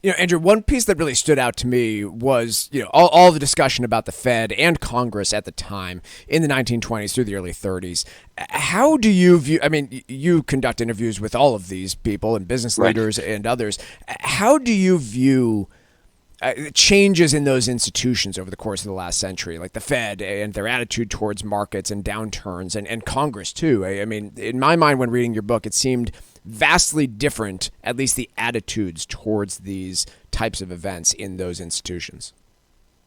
Andrew, one piece that really stood out to me was, all the discussion about the Fed and Congress at the time in the 1920s through the early 30s. How do you view, I mean, you conduct interviews with all of these people and business Right. leaders and others. How do you view changes in those institutions over the course of the last century, like the Fed and their attitude towards markets and downturns, and Congress too? I mean, in my mind, when reading your book, it seemed vastly different, at least the attitudes towards these types of events in those institutions.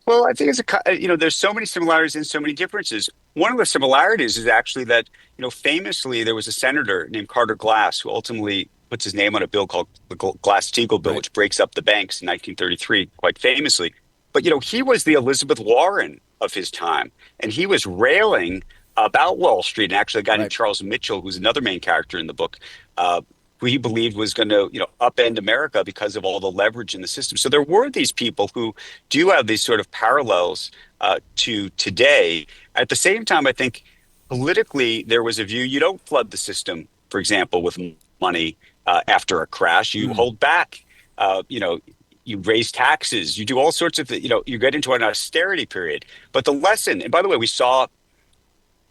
Well, I think there's so many similarities and so many differences. One of the similarities is actually that, famously there was a senator named Carter Glass who ultimately puts his name on a bill called the Glass-Steagall Bill, Right. which breaks up the banks in 1933, quite famously. But, he was the Elizabeth Warren of his time, and he was railing about Wall Street. And actually, a guy named Right. Charles Mitchell, who's another main character in the book, who he believed was going to, upend America because of all the leverage in the system. So there were these people who do have these sort of parallels to today. At the same time, I think politically there was a view you don't flood the system, for example, with money after a crash. You Mm. hold back. You raise taxes. You do all sorts of, you get into an austerity period. But the lesson, and by the way, we saw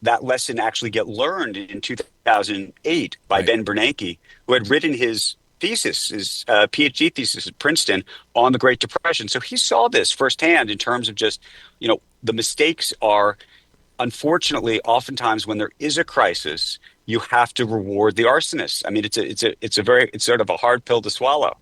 that lesson actually get learned in 2008 by Right. Ben Bernanke, who had written his thesis, his PhD thesis at Princeton on the Great Depression. So he saw this firsthand in terms of just, the mistakes are, unfortunately, oftentimes when there is a crisis, you have to reward the arsonists. I mean, it's sort of a hard pill to swallow.